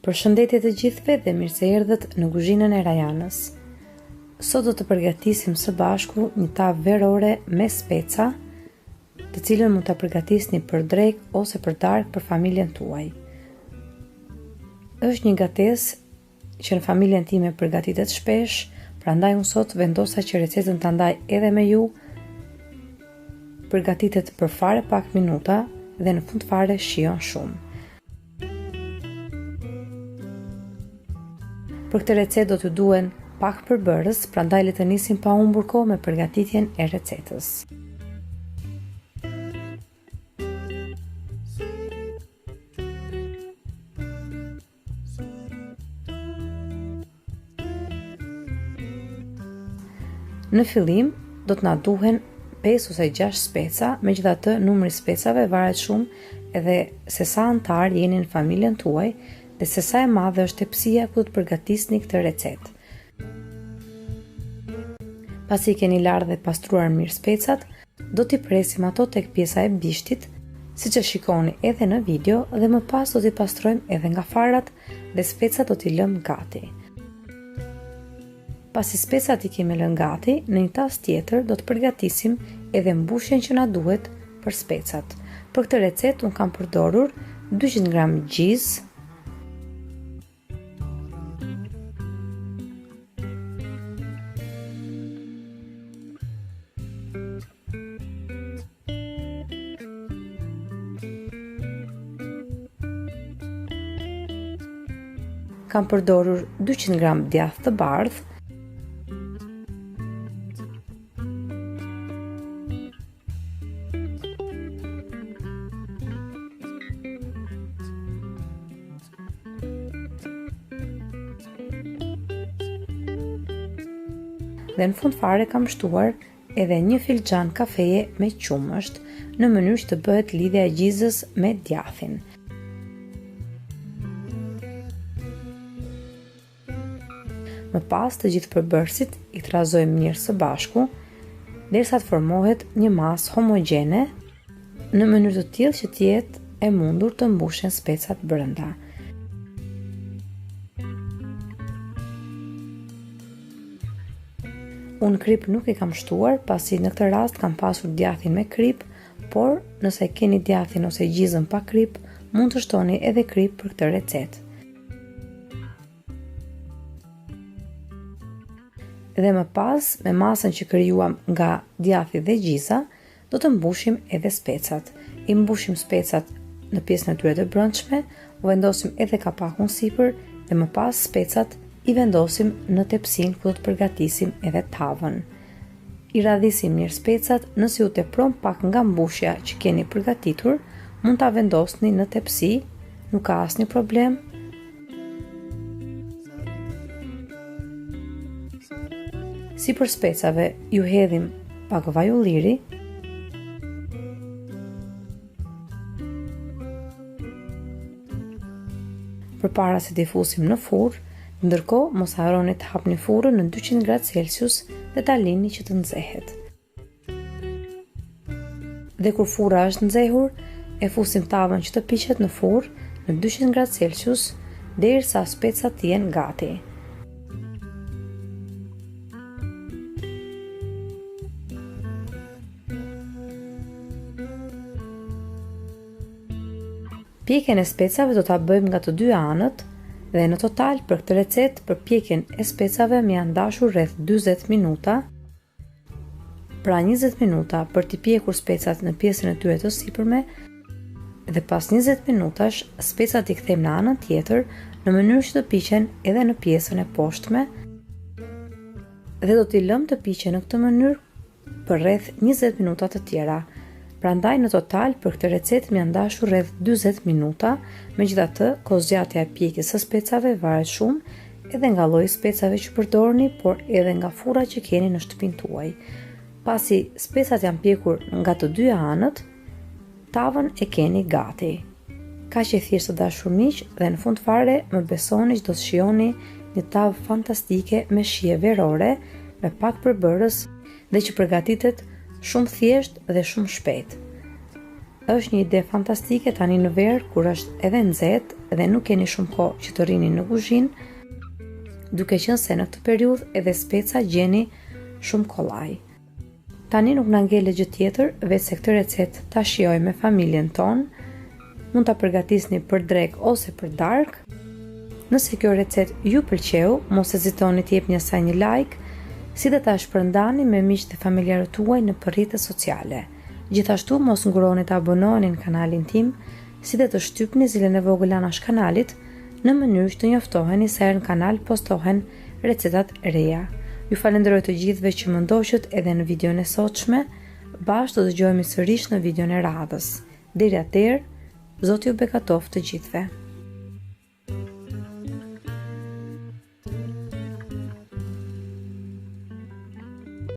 Përshëndetje të gjithëve dhe mirë se erdhët në kuzhinën e Rajanës. Sot do të përgatisim së bashku një tavë verore me speca, të cilën mund ta përgatisni për drek ose për darkë për familjen tuaj. Është një gatesë që në familjen time përgatitet shpesh, prandaj unë sot vendosa që recetën ta ndaj edhe me ju. Përgatitet për fare pak minuta dhe në fund fare shijon shumë. Për këtë recetë do të duhen pak përbërës, prandaj le të nisim pa humbur kohë me përgatitjen e recetës. Në fillim do të na duhen 5 ose 6 speca, megjithatë numri i specave varet shumë edhe se sa antar jeni në familjen tuaj dhe se sa e madhe është tepsia ku do të përgatisni këtë recetë. Pasi keni larë dhe pastruar mirë specat, do t'i presim ato tek pjesa e bishtit, siç e shikoni edhe në video, dhe më pas do t'i pastrojmë edhe nga farat dhe specat do t'i lëmë gati. Pasi specat i kemi lënë gati, në një tas tjetër do të përgatisim edhe mbushjen që na duhet për specat. Për këtë recetë unë kam përdorur 200 gram gjizë, 200 gram djathë të bardhë, dhe në fund fare kam shtuar edhe një filxhan kafeje me qumësht, në mënyrë që të bëhet lidhja e gjizës me djathin. Më pas të gjithë përbërësit i trazojmë mirë së bashku, derisa të formohet një masë homogjene, në mënyrë të tillë që të jetë e mundur të mbushen specat brenda. Unë krip nuk i kam shtuar, pasi në këtë rast kam pasur djathin me krip, por nëse keni djathin ose gjizën pa krip, mund të shtoni edhe krip për këtë recetë. Dhe më pas, me masën që krijuam nga djathi dhe gjiza, do të mbushim edhe specat. I mbushim specat në pjesën e tyre të brendshme, u vendosim edhe kapakun sipër dhe më pas specat i vendosim në tepsinë ku do të përgatisim edhe tavën. I radhisim mirë specat, nëse ju tepron pak nga mbushja që keni përgatitur, mund ta vendosni në tepsi, nuk ka asnjë problem. Si për specave, ju hedhim pak vaj ulliri, përpara se t'i fusim në furrë, ndërkohë mos harroni të hapni furrën në 200 gradë Celsius dhe ta lini që të nxehet. Dhe kur furra është nxehur, e fusim tavën që të piqet në furrë në 200 gradë Celsius derisa specat të jenë gati. Pjekjen e specave do ta bëjmë nga të dy anët dhe në total për këtë recetë për pjekjen e specave më janë dashur rreth 40 minuta. Pra 20 minuta për t'i pjekur specat në pjesën e tyre të sipërme dhe pas 20 minutash specat i kthejmë në anën tjetër në mënyrë që të piqen edhe në pjesën e poshtme dhe do t'i lëmë të piqen në këtë mënyrë për rreth 20 minuta të tjera. Prandaj në total për këtë recetë më janë dashur rreth 40 minuta, megjithatë kohëzgjatja e pjekjes së specave varet shumë edhe nga lloji i specave që përdorni, por edhe nga furra që keni në shtëpinë tuaj. Pasi specat janë pjekur nga të dy anët, tavën e keni gati. Kaq e thjeshtë të dashur miq, dhe në fund fare më besoni që do të shijoni një tavë fantastike me shije verore, me pak përbërës dhe që përgatitet shumë thjesht dhe shumë shpejt. Është një ide fantastike tani në verë kur është edhe nxehtë dhe nuk keni shumë kohë që të rrini në kuzhinë, duke qenë se në këtë periudhë edhe speca gjeni shumë kollaj. Tani nuk na ngele gjë tjetër veç se këtë recetë ta shijoj me familjen tonë. Mund ta përgatisni për drekë ose për darkë. Nëse kjo recetë ju pëlqeu, mos hezitoni të jepni asaj një like, si dhe ta shpërndani me miqtë dhe familjarët tuaj në rrjetet sociale. Gjithashtu mos nguroni të abonoheni në kanalin tim, si dhe të shtypni zilën e vogël anash kanalit, në mënyrë që të njoftoheni se në kanal postohen recetat e reja. Ju falenderoj të gjithëve që më ndoqët edhe në videon e sotshme. Bashkë do të dëgjohemi sërish në videon e radhës. Deri atëherë, Zoti ju bekatoft të gjithëve.